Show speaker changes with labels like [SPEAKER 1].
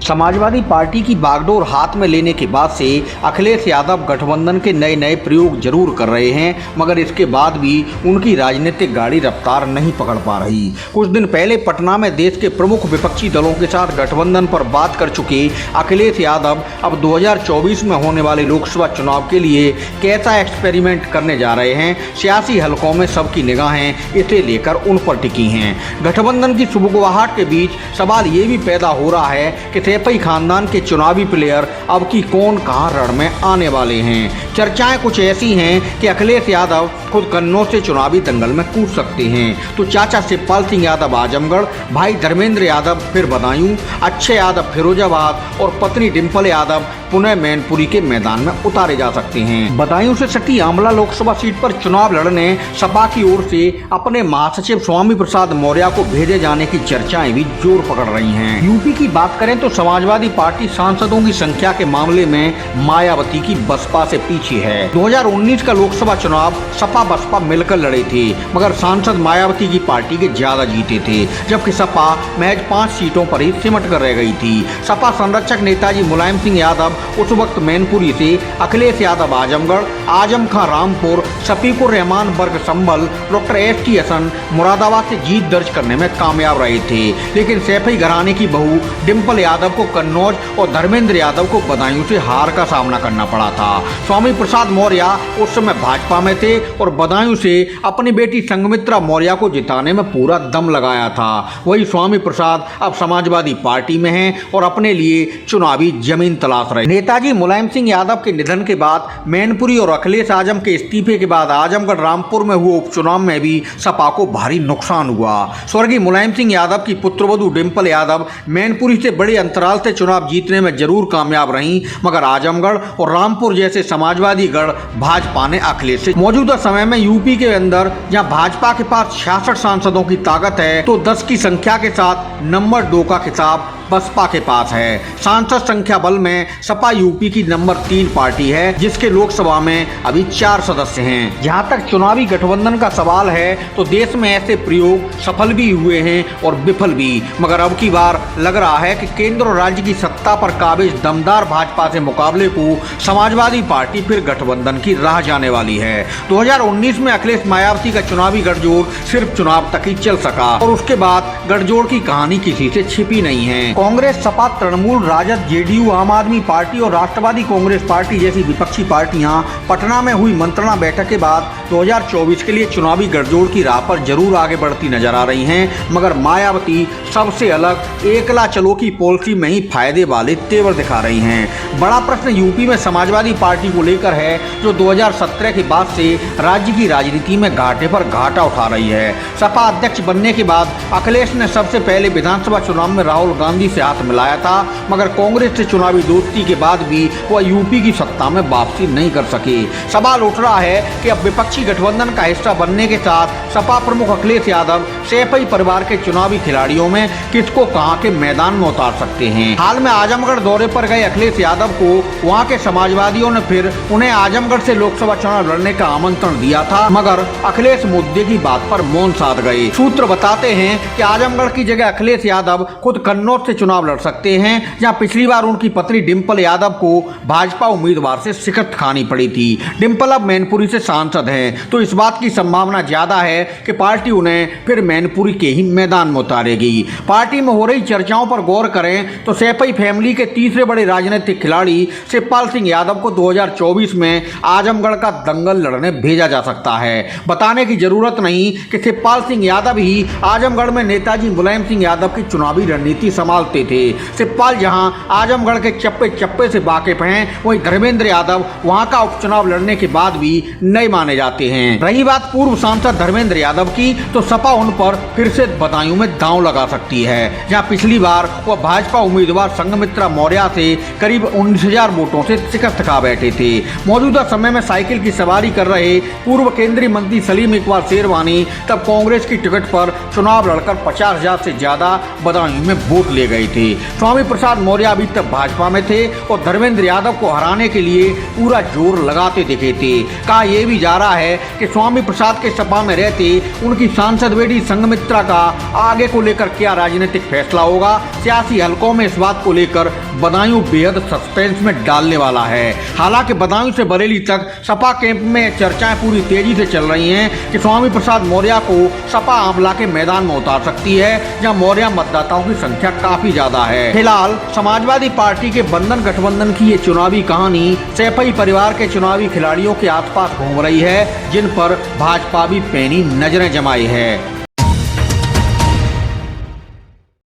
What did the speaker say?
[SPEAKER 1] Samajwadi party की बागडोर हाथ में लेने के बाद से अखिलेश यादव गठबंधन के नए नए प्रयोग जरूर कर रहे हैं, मगर इसके बाद भी उनकी राजनीतिक गाड़ी रफ्तार नहीं पकड़ पा रही। कुछ दिन पहले पटना में देश के प्रमुख विपक्षी दलों के साथ गठबंधन पर बात कर चुके अखिलेश यादव अब 2024 में होने वाले लोकसभा चुनाव के लिए कैसा एक्सपेरिमेंट करने जा रहे हैं। सियासी हलकों में सबकी निगाहें इसे लेकर उन पर टिकी हैं। गठबंधन की सुगबुगाहट के बीच सवाल ये भी पैदा हो रहा है कि सैफई खानदान के चुनावी प्लेयर अब की कौन कहां रण में आने वाले हैं। चर्चाएं कुछ ऐसी हैं कि अखिलेश यादव खुद कन्नौज से चुनावी दंगल में कूद सकते हैं तो चाचा शिवपाल सिंह यादव आजमगढ़, भाई धर्मेंद्र यादव फिर बदायूं, अक्षय यादव फिरोजाबाद और पत्नी डिंपल यादव पुनः मैनपुरी के मैदान में उतारे जा सकते हैं। बदायूं से सटी आंवला लोकसभा सीट पर चुनाव लड़ने सपा की ओर से अपने महासचिव स्वामी प्रसाद मौर्य को भेजे जाने की चर्चाएं भी जोर पकड़ रही हैं। यूपी की बात करें तो समाजवादी पार्टी सांसदों की संख्या के मामले में मायावती की बसपा से पीछे है। 2019 का लोकसभा चुनाव सपा बसपा मिलकर लड़े थे, मगर सांसद मायावती की पार्टी के ज्यादा जीते थे, जबकि सपा महज 5 सीटों पर ही सिमट कर रह गई थी। सपा संरक्षक नेताजी मुलायम सिंह यादव उस वक्त मैनपुरी से, अखिलेश यादव आजमगढ़, आजम खां रामपुर, शफीकुर रहमान बर्ग संभल, डॉक्टर एस.टी. हसन मुरादाबाद से जीत दर्ज करने में कामयाब रहे थे। लेकिन सैफई घराने की बहू डिंपल यादव को कन्नौज और धर्मेंद्र यादव को बदायूं से हार का सामना करना पड़ा था। स्वामी प्रसाद मौर्य उस समय भाजपा में थे और बदायूं से अपनी बेटी संघमित्रा मौर्य को जिताने में पूरा दम लगाया था। वही स्वामी प्रसाद अब समाजवादी पार्टी में हैं और अपने लिए चुनावी जमीन तलाश रहे। नेताजी मुलायम सिंह यादव के निधन के बाद मैनपुरी और अखिलेश आजम के इस्तीफे के बाद आजमगढ़ रामपुर में हुए उपचुनाव में भी सपा को भारी नुकसान हुआ। स्वर्गीय मुलायम सिंह यादव की पुत्रवधू डिंपल यादव मैनपुरी से बड़े अंतराल से चुनाव जीतने में जरूर कामयाब रहीं, मगर आजमगढ़ और रामपुर जैसे समाजवादी गढ़ भाजपा ने अखिलेश से। मौजूदा समय में यूपी के अंदर जहां भाजपा के पास 66 सांसदों की ताकत है तो 10 की संख्या के साथ नंबर 2 का खिताब बसपा के पास है। सांसद संख्या बल में सपा यूपी की नंबर 3 पार्टी है, जिसके लोकसभा में अभी 4 सदस्य हैं। जहां तक चुनावी गठबंधन का सवाल है तो देश में ऐसे प्रयोग सफल भी हुए हैं और विफल भी, मगर अब की बार लग रहा है कि केंद्र और राज्य की सत्ता पर काबिज दमदार भाजपा से मुकाबले को समाजवादी पार्टी फिर गठबंधन की राह जाने वाली है। 2019 में अखिलेश मायावती का चुनावी गठजोड़ सिर्फ चुनाव तक ही चल सका और उसके बाद गठजोड़ की कहानी किसी से छिपी नहीं है। कांग्रेस, सपा, तृणमूल, राजद, जेडीयू, आम आदमी पार्टी और राष्ट्रवादी कांग्रेस पार्टी जैसी विपक्षी पार्टियां पटना में हुई मंत्रणा बैठक के बाद 2024 के लिए चुनावी गठजोड़ की राह पर जरूर आगे बढ़ती नजर आ रही हैं, मगर मायावती सबसे अलग एकला चलो की पॉलिसी में ही फायदे वाले तेवर दिखा रही हैं। बड़ा प्रश्न यूपी में समाजवादी पार्टी को लेकर है, जो 2017 के बाद से राज्य की राजनीति में घाटे पर घाटा उठा रही है। सपा अध्यक्ष बनने के बाद अखिलेश ने सबसे पहले विधानसभा चुनाव में राहुल गांधी से हाथ मिलाया था, मगर कांग्रेस से चुनावी दोस्ती के बाद भी वह यूपी की सत्ता में वापसी नहीं कर सके। सवाल उठ रहा है कि अब विपक्षी गठबंधन का हिस्सा बनने के साथ सपा प्रमुख अखिलेश यादव सैफई परिवार के चुनावी खिलाड़ियों में किसको कहां के मैदान में उतार सकते हैं। हाल में आजमगढ़ दौरे पर गए अखिलेश यादव को वहां के समाजवादियों ने फिर उन्हें आजमगढ़ से लोकसभा चुनाव लड़ने का आमंत्रण दिया था, मगर अखिलेश मुद्दे की बात पर मौन साध गए। सूत्र बताते हैं कि आजमगढ़ की जगह अखिलेश यादव खुद कन्नौज से चुनाव लड़ सकते हैं, जहां पिछली बार उनकी पत्नी डिंपल यादव को भाजपा उम्मीदवार से शिकस्त खानी पड़ी थी। डिंपल अब मैनपुरी से सांसद हैं, तो इस बात की संभावना ज्यादा है कि पार्टी उन्हें फिर मैनपुरी के ही मैदान में उतारेगी। पार्टी में हो रही चर्चाओं पर गौर करें तो सैफई फैमिली के तीसरे बड़े राजनीतिक खिलाड़ी शिवपाल सिंह यादव को 2024 में आजमगढ़ का दंगल लड़ने भेजा जा सकता है। बताने की जरूरत नहीं कि शिवपाल सिंह यादव ही आजमगढ़ में नेताजी मुलायम सिंह यादव की चुनावी रणनीति संभालते थे। शिवपाल जहां आजमगढ़ के चप्पे चप्पे से वाकिफ हैं, वहीं धर्मेंद्र यादव वहां का उपचुनाव लड़ने के बाद भी नहीं माने जाते हैं। रही बात पूर्व सांसद धर्मेंद्र यादव की, तो सपा उन पर फिर से बदायूं में दांव लगा सकती है, जहां पिछली बार वह भाजपा उम्मीदवार संघमित्रा मौर्य से करीब 19,000 वोटों से शिकस्त खा बैठे थे। मौजूदा समय में साइकिल की सवारी कर रहे पूर्व केंद्रीय मंत्री सलीम इकबाल शेरवानी तब कांग्रेस की टिकट पर चुनाव लड़कर 50,000 से ज्यादा बदायूं में वोट ले गए थे। स्वामी प्रसाद मौर्य अभी तक भाजपा में थे और धर्मेंद्र यादव को हराने के लिए पूरा जोर लगाते दिखे थे। कहा यह भी जा रहा है कि स्वामी प्रसाद के सपा में रहते उनकी सांसद बेटी संघमित्रा का आगे को लेकर क्या राजनीतिक फैसला होगा, सियासी हलकों में इस बात को लेकर बदायूं बेहद सस्पेंस में डालने वाला है। हालांकि बदायूं से बरेली तक सपा कैंप में चर्चाएं पूरी तेजी से चल रही हैं कि स्वामी प्रसाद मौर्य को सपा आंवला के मैदान में उतार सकती है, जहां मौर्य मतदाताओं की संख्या काफी ज्यादा है। फिलहाल समाजवादी पार्टी के बंधन गठबंधन की ये चुनावी कहानी सैफई परिवार के चुनावी खिलाड़ियों के आसपास घूम रही है, जिन पर भाजपा भी पैनी नजरें जमाई है।